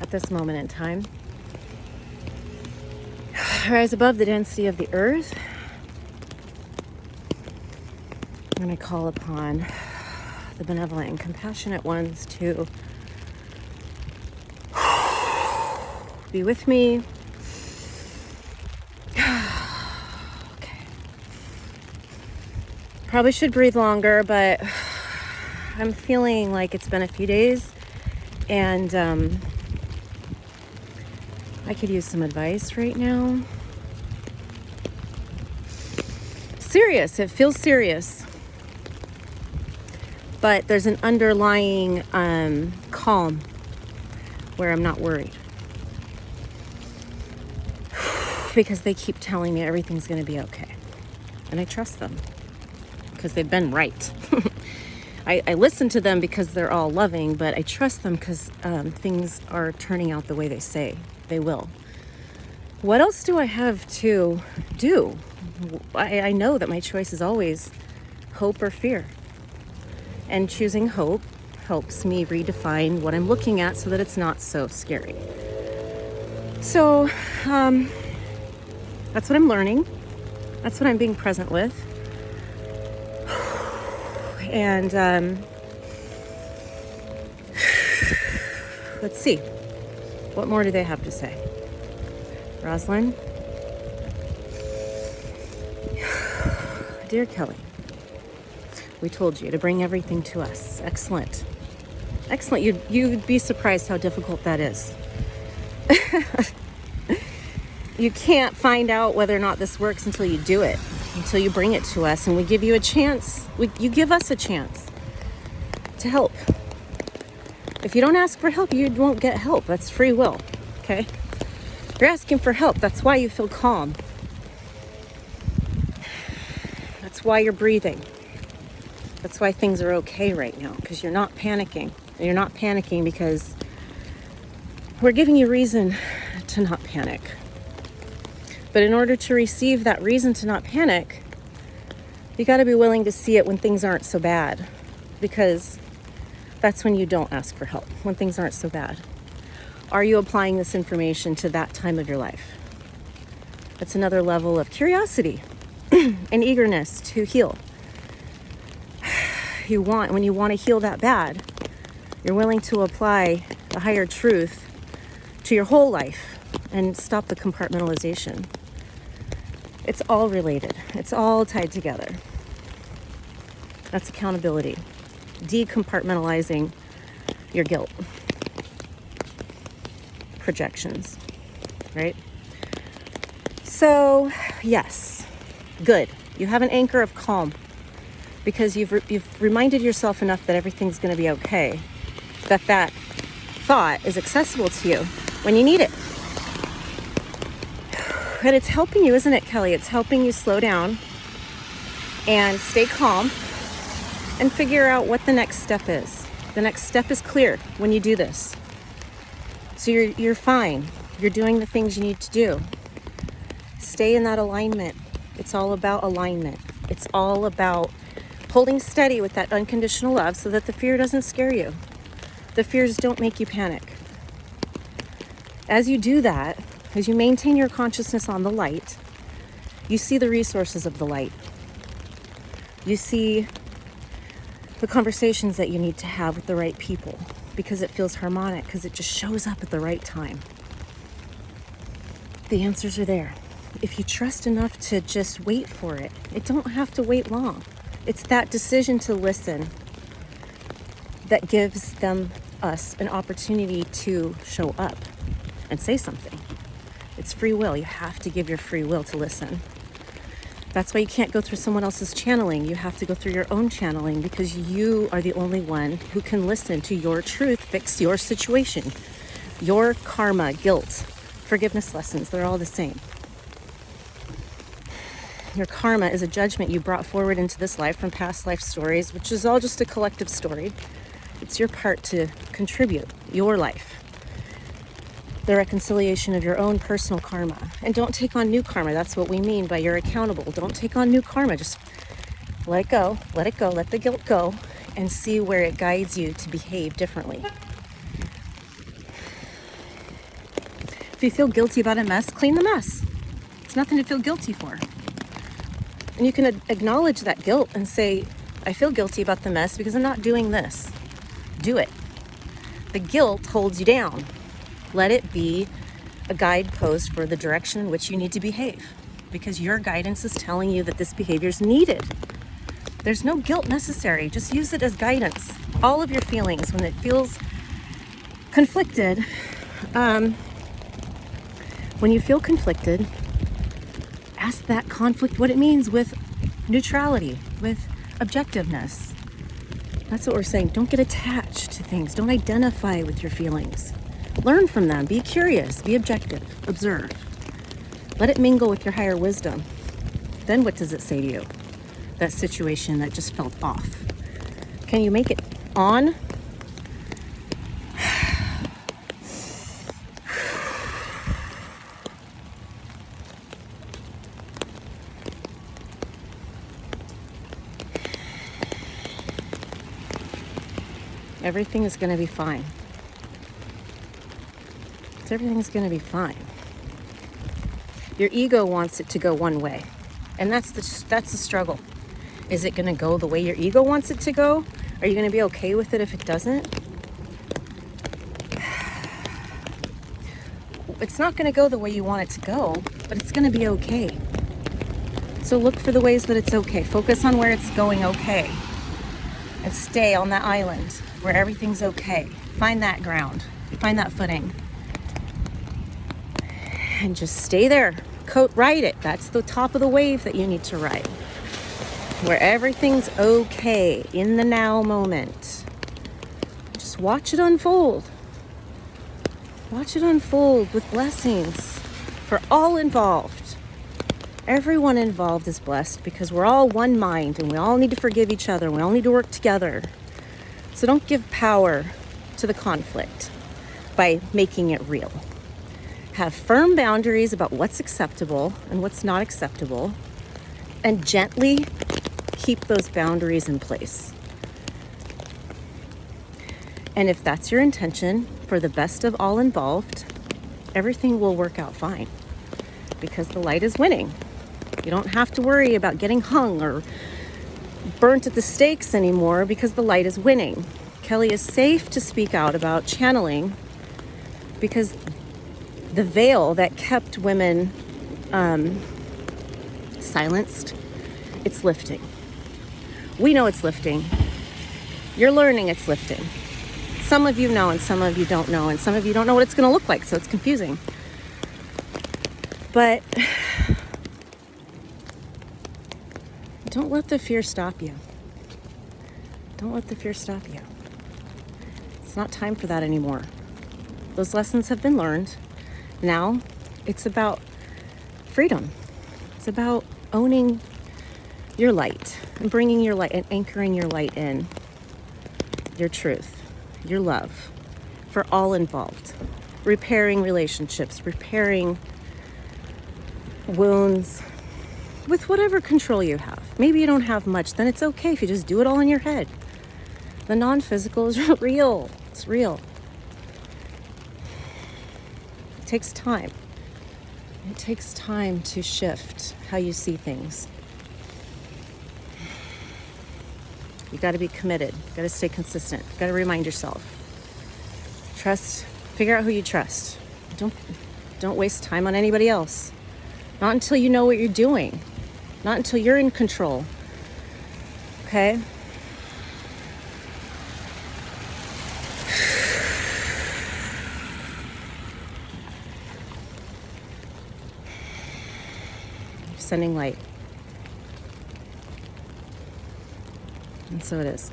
at this moment in time. Rise above the density of the earth. And I call upon the benevolent and compassionate ones to be with me. Okay. Probably should breathe longer, but I'm feeling like it's been a few days and I could use some advice right now. Serious, it feels serious. But there's an underlying calm where I'm not worried. Because they keep telling me everything's going to be okay. And I trust them because they've been right. I listen to them because they're all loving, but I trust them because things are turning out the way they say they will. What else do I have to do? I know that my choice is always hope or fear. And choosing hope helps me redefine what I'm looking at so that it's not so scary. So that's what I'm learning. That's what I'm being present with. And let's see. What more do they have to say? Rosalind? Dear Kellie, we told you to bring everything to us. Excellent. Excellent. You'd be surprised how difficult that is. You can't find out whether or not this works until you do it, until you bring it to us, and we give you a chance. You give us a chance to help. If you don't ask for help, you won't get help. That's free will, okay? You're asking for help. That's why you feel calm. That's why you're breathing. That's why things are okay right now, because you're not panicking. And you're not panicking because we're giving you reason to not panic. But in order to receive that reason to not panic, you got to be willing to see it when things aren't so bad, because that's when you don't ask for help, when things aren't so bad. Are you applying this information to that time of your life? That's another level of curiosity and eagerness to heal. When you want to heal that bad, you're willing to apply the higher truth to your whole life and stop the compartmentalization. It's all related. It's all tied together. That's accountability. Decompartmentalizing your guilt. Projections, right? So, yes, good. You have an anchor of calm because you've reminded yourself enough that everything's going to be okay, that thought is accessible to you when you need it. And it's helping you, isn't it, Kellie? It's helping you slow down and stay calm and figure out what the next step is. The next step is clear when you do this. So you're fine. You're doing the things you need to do. Stay in that alignment. It's all about alignment. It's all about holding steady with that unconditional love so that the fear doesn't scare you. The fears don't make you panic. As you do that, as you maintain your consciousness on the light, you see the resources of the light. You see the conversations that you need to have with the right people because it feels harmonic, because it just shows up at the right time. The answers are there. If you trust enough to just wait for it, it don't have to wait long. It's that decision to listen that gives us an opportunity to show up and say something. It's free will. You have to give your free will to listen. That's why you can't go through someone else's channeling. You have to go through your own channeling because you are the only one who can listen to your truth, fix your situation, your karma, guilt, forgiveness lessons. They're all the same. Your karma is a judgment you brought forward into this life from past life stories, which is all just a collective story. It's your part to contribute your life. The reconciliation of your own personal karma. And don't take on new karma. That's what we mean by you're accountable. Don't take on new karma. Just let it go, let the guilt go, and see where it guides you to behave differently. If you feel guilty about a mess, clean the mess. It's nothing to feel guilty for. And you can acknowledge that guilt and say, I feel guilty about the mess because I'm not doing this. Do it. The guilt holds you down. Let it be a guidepost for the direction in which you need to behave, because your guidance is telling you that this behavior is needed. There's no guilt necessary. Just use it as guidance. All of your feelings, when it feels conflicted, when you feel conflicted, ask that conflict what it means with neutrality, with objectiveness. That's what we're saying. Don't get attached to things. Don't identify with your feelings. Learn from them. Be curious. Be objective. Observe. Let it mingle with your higher wisdom. Then what does it say to you? That situation that just felt off. Can you make it on? Everything is going to be fine. Everything's going to be fine. Your ego wants it to go one way, and that's the struggle. Is it going to go the way your ego wants it to go? Are you going to be okay with it if it doesn't? It's not going to go the way you want it to go, but it's going to be okay. So look for the ways that it's okay. Focus on where it's going okay, and stay on that island where everything's okay. Find that ground. Find that footing. And just stay there. Ride it. That's the top of the wave that you need to ride. Where everything's okay in the now moment. Just watch it unfold. Watch it unfold with blessings for all involved. Everyone involved is blessed because we're all one mind and we all need to forgive each other. We all need to work together. So don't give power to the conflict by making it real. Have firm boundaries about what's acceptable and what's not acceptable, and gently keep those boundaries in place. And if that's your intention for the best of all involved, everything will work out fine because the light is winning. You don't have to worry about getting hung or burnt at the stakes anymore because the light is winning. Kellie is safe to speak out about channeling because the veil that kept women silenced, it's lifting. We know it's lifting. You're learning it's lifting. Some of you know and some of you don't know, and some of you don't know what it's going to look like, so it's confusing. But don't let the fear stop you. Don't let the fear stop you. It's not time for that anymore. Those lessons have been learned. Now it's about freedom. It's about owning your light and bringing your light and anchoring your light in. Your truth, your love for all involved. Repairing relationships, repairing wounds with whatever control you have. Maybe you don't have much, then it's okay if you just do it all in your head. The non-physical is real. It's real. It takes time. It takes time to shift how you see things. You got to be committed. You got to stay consistent. You got to remind yourself. Trust. Figure out who you trust. Don't waste time on anybody else. Not until you know what you're doing. Not until you're in control. Okay? Sending light. And so it is.